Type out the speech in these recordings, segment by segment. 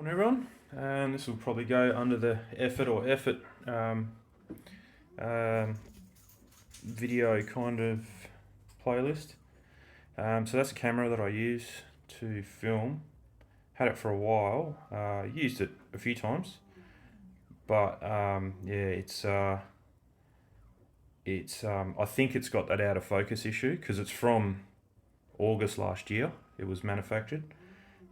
Morning everyone, and this will probably go under the effort video kind of playlist. So that's a camera that I use to film. Had it for a while, used it a few times, but yeah, I think it's got that out of focus issue because it's from August last year. It was manufactured,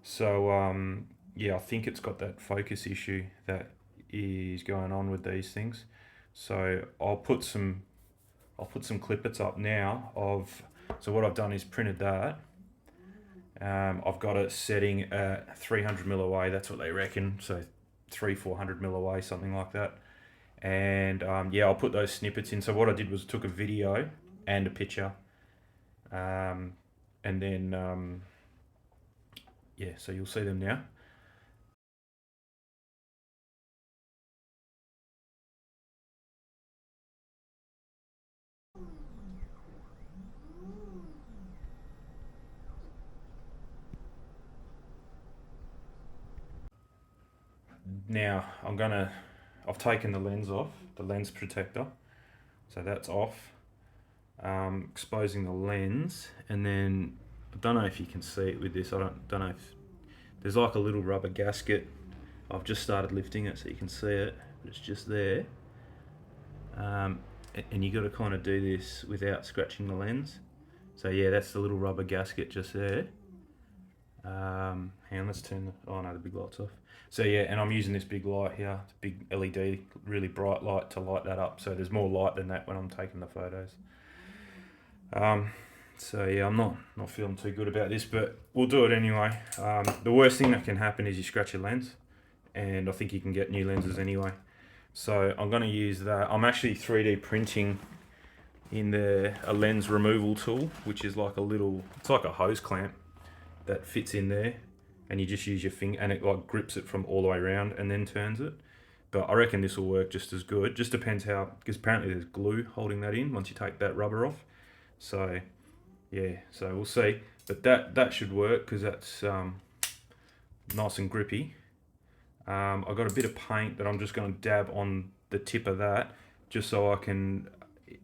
so yeah, I think it's got that focus issue that is going on with these things. So I'll put some clippets up now of. So what I've done is printed that. I've got it setting at 300 mil away. That's what they reckon. So 400 mil away, something like that. And yeah, I'll put those snippets in. So what I did was took a video and a picture, and then yeah, so you'll see them now. Now I've taken the lens off, the lens protector, so that's off. Exposing the lens, and then I don't know if you can see it with this. I don't know if there's like a little rubber gasket. I've just started lifting it so you can see it. It's just there, and you got to kind of do this without scratching the lens. So yeah, that's the little rubber gasket just there. Hang on, let's turn the, oh no, the big light's off. So yeah, and I'm using this big light here, it's a big LED, really bright light to light that up. So there's more light than that when I'm taking the photos. So yeah, I'm not feeling too good about this, but we'll do it anyway. The worst thing that can happen is you scratch your lens, and I think you can get new lenses anyway. So I'm going to use that. I'm actually 3D printing in a lens removal tool, which is like it's like a hose clamp that fits in there, and you just use your finger and it like grips it from all the way around and then turns it. But I reckon this will work just as good. Just depends how, because apparently there's glue holding that in once you take that rubber off. So yeah, so we'll see. But that should work because that's nice and grippy. I've got a bit of paint that I'm just going to dab on the tip of that, just so I can,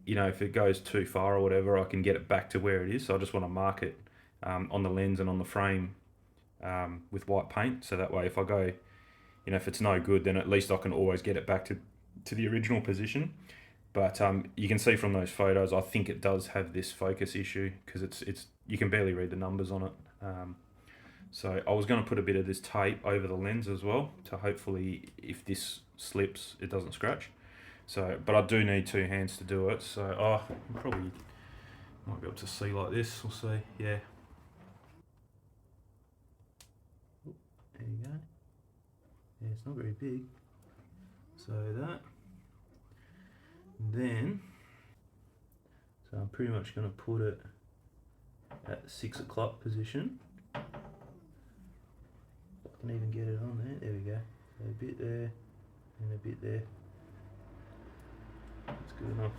you know, if it goes too far or whatever, I can get it back to where it is. So I just want to mark it on the lens and on the frame with white paint, so that way if I go, you know, if it's no good, then at least I can always get it back to the original position. But you can see from those photos, I think it does have this focus issue because it's you can barely read the numbers on it. So I was going to put a bit of this tape over the lens as well to hopefully, if this slips, it doesn't scratch. So, but I do need two hands to do it. So probably might be able to see like this. We'll see. Yeah. There you go. Yeah, it's not very big. So that. And then, so I'm pretty much going to put it at the 6 o'clock position. If I can even get it on there. There we go. So a bit there and a bit there. That's good enough.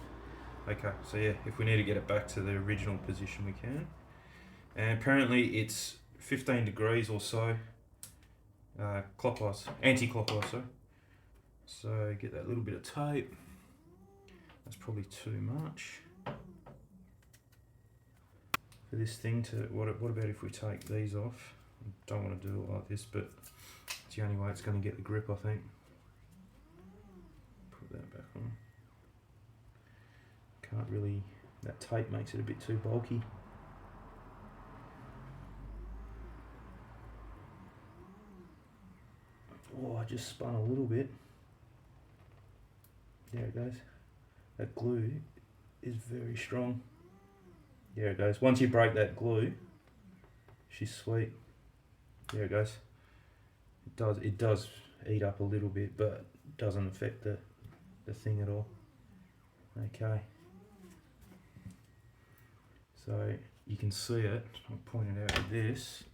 Okay, so yeah, if we need to get it back to the original position, we can. And apparently it's 15 degrees or so. Clockwise, anti-clockwise, sorry. So get that little bit of tape. That's probably too much for this thing to. What about if we take these off? I don't want to do it like this, but it's the only way it's going to get the grip, I think. Put that back on. Can't really. That tape makes it a bit too bulky. Oh, I just spun a little bit. There it goes. That glue is very strong. There it goes. Once you break that glue, she's sweet. There it goes. It does eat up a little bit, but doesn't affect the thing at all. Okay. So you can see it. I'll point it out with this.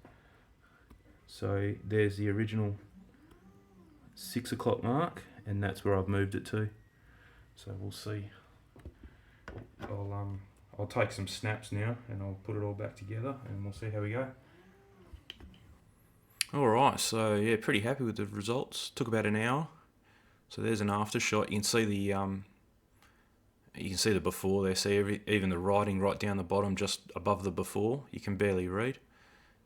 So there's the original 6 o'clock mark, and that's where I've moved it to. So we'll see. I'll take some snaps now and I'll put it all back together and we'll see how we go. Alright, so yeah, pretty happy with the results. Took about an hour. So there's an after shot. You can see the before there. See even the writing right down the bottom, just above the before. You can barely read.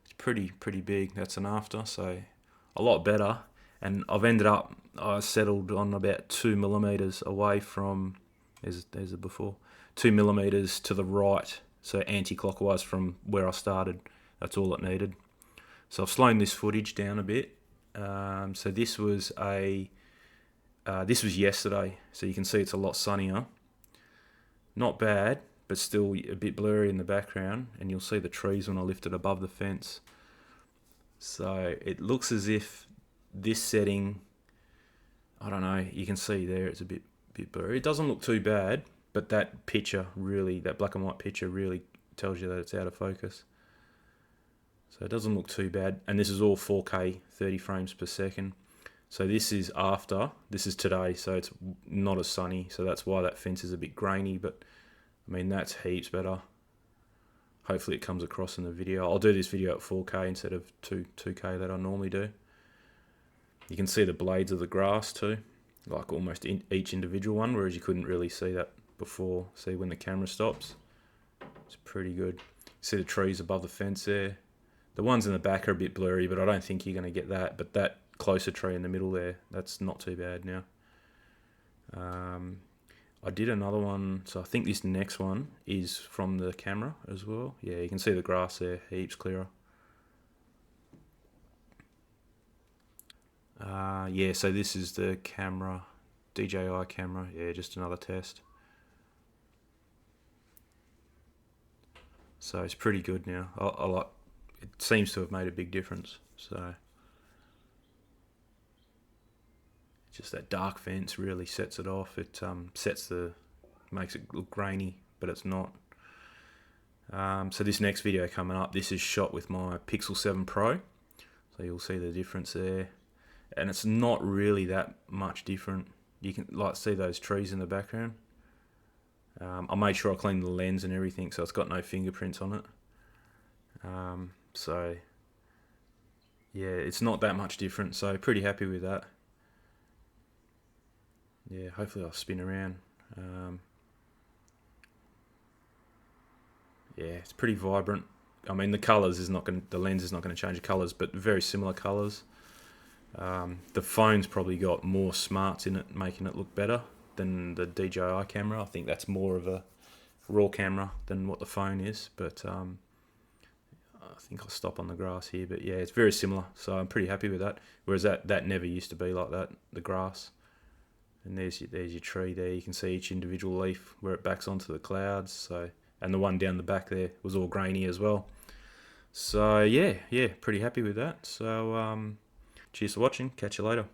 It's pretty big. That's an after, so a lot better. And I settled on about 2 millimeters away from. There's the before. 2 millimeters to the right, so anti-clockwise from where I started. That's all it needed. So I've slowed this footage down a bit. So this was yesterday, so you can see it's a lot sunnier. Not bad, but still a bit blurry in the background, and you'll see the trees when I lift it above the fence. So it looks as if this setting, I don't know, you can see there it's a bit blurry. It doesn't look too bad, but that black and white picture really tells you that it's out of focus. So it doesn't look too bad, and this is all 4K 30 frames per second. So this is today, so it's not as sunny, so that's why that fence is a bit grainy, but I mean that's heaps better. Hopefully it comes across in the video. I'll do this video at 4K instead of 2K that I normally do. You can see the blades of the grass too, like almost each individual one, whereas you couldn't really see that before. See when the camera stops? It's pretty good. See the trees above the fence there. The ones in the back are a bit blurry, but I don't think you're going to get that. But that closer tree in the middle there, that's not too bad now. I did another one, so I think this next one is from the camera as well. Yeah, you can see the grass there, heaps clearer. Yeah, so this is the camera, DJI camera. Yeah, just another test. So it's pretty good now. I like. It seems to have made a big difference. So just that dark fence really sets it off. It makes it look grainy, but it's not. So this next video coming up, this is shot with my Pixel 7 Pro. So you'll see the difference there. And it's not really that much different. You can see those trees in the background. I made sure I cleaned the lens and everything, so it's got no fingerprints on it. So yeah, it's not that much different, so pretty happy with that. Yeah, hopefully I'll spin around. Yeah, it's pretty vibrant. I mean, the lens is not going to change the colours, but very similar colours. The phone's probably got more smarts in it, making it look better than the DJI camera. I think that's more of a raw camera than what the phone is, but I think I'll stop on the grass here. But yeah, it's very similar, so I'm pretty happy with that. Whereas that never used to be like that, the grass. And there's your tree there. You can see each individual leaf where it backs onto the clouds. So, and the one down the back there was all grainy as well. So yeah, pretty happy with that. So cheers for watching. Catch you later.